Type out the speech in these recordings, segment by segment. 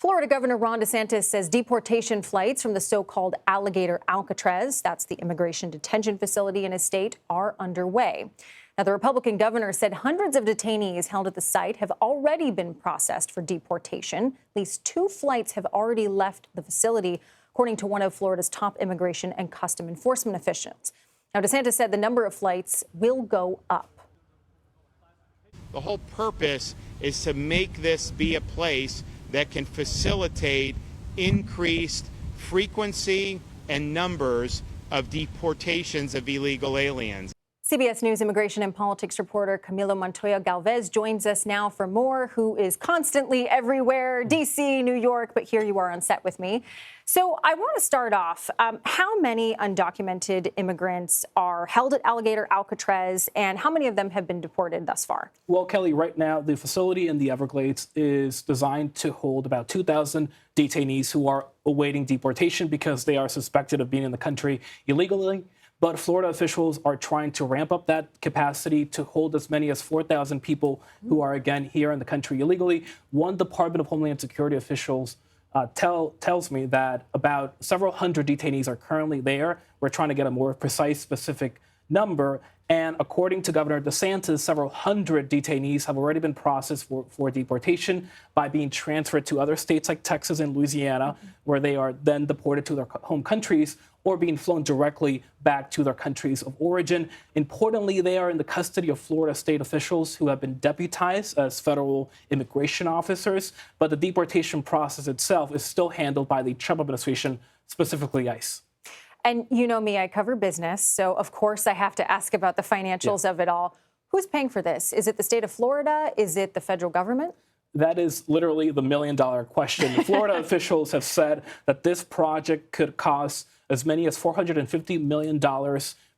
Florida Governor Ron DeSantis says deportation flights from the so-called Alligator Alcatraz, that's the immigration detention facility in his state, are underway. Now, the Republican governor said hundreds of detainees held at the site have already been processed for deportation. At least 2 flights have already left the facility, according to one of Florida's top immigration and custom enforcement officials. Now, DeSantis said the number of flights will go up. The whole purpose is to make this be a place that can facilitate increased frequency and numbers of deportations of illegal aliens. CBS News immigration and politics reporter Camilo Montoya-Galvez joins us now for more, who is constantly everywhere, D.C., New York, but here you are on set with me. So I want to start off. How many undocumented immigrants are held at Alligator Alcatraz, and how many of them have been deported thus far? Well, Kelly, right now, the facility in the Everglades is designed to hold about 2,000 detainees who are awaiting deportation because they are suspected of being in the country illegally. But Florida officials are trying to ramp up that capacity to hold as many as 4,000 people who are, again, here in the country illegally. One Department of Homeland Security officials tells me that about several hundred detainees are currently there. We're trying to get a more precise, specific number. And according to Governor DeSantis, several hundred detainees have already been processed for deportation by being transferred to other states like Texas and Louisiana, where they are then deported to their home countries or being flown directly back to their countries of origin. Importantly, they are in the custody of Florida state officials who have been deputized as federal immigration officers, but the deportation process itself is still handled by the Trump administration, specifically ICE. And you know me, I cover business, so of course I have to ask about the financials of it all. Who's paying for this? Is it the state of Florida? Is it the federal government? That is literally the million-dollar question. Florida officials have said that this project could cost as many as $450 million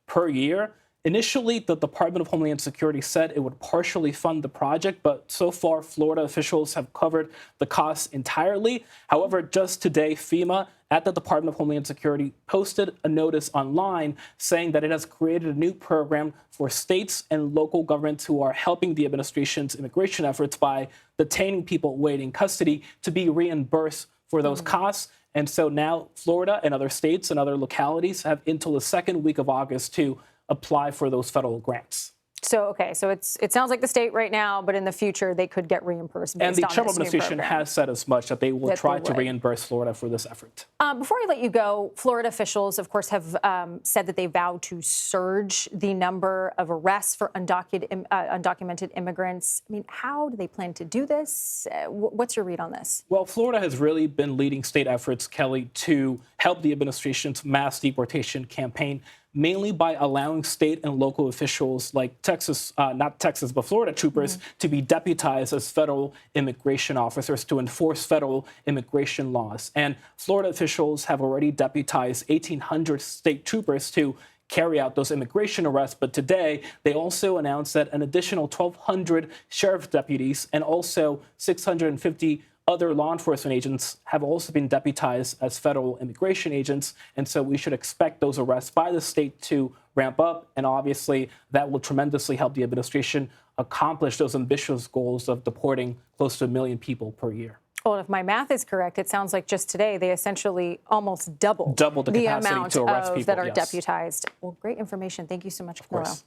per year. Initially, the Department of Homeland Security said it would partially fund the project, but so far, Florida officials have covered the costs entirely. However, just today, FEMA at the Department of Homeland Security posted a notice online saying that it has created a new program for states and local governments who are helping the administration's immigration efforts by detaining people awaiting custody to be reimbursed for those costs. And so now Florida and other states and other localities have until the second week of August to apply for those federal grants. So, okay, so it sounds like the state right now, but in the future, they could get reimbursed based on this new program. And the Trump administration has said as much, that they will try to reimburse Florida for this effort. Before I let you go, Florida officials, of course, have said that they vow to surge the number of arrests for undocumented immigrants. I mean, how do they plan to do this? What's your read on this? Well, Florida has really been leading state efforts, Kelly, to help the administration's mass deportation campaign, mainly by allowing state and local officials like Texas, not Texas, but Florida troopers to be deputized as federal immigration officers to enforce federal immigration laws. And Florida officials have already deputized 1,800 state troopers to carry out those immigration arrests. But today, they also announced that an additional 1,200 sheriff deputies and also 650 other law enforcement agents have also been deputized as federal immigration agents. And so we should expect those arrests by the state to ramp up. And obviously, that will tremendously help the administration accomplish those ambitious goals of deporting close to 1 million people per year. Well, if my math is correct, it sounds like just today they essentially almost doubled the capacity amount to arrest people that are deputized. Well, great information. Thank you so much, Camilo.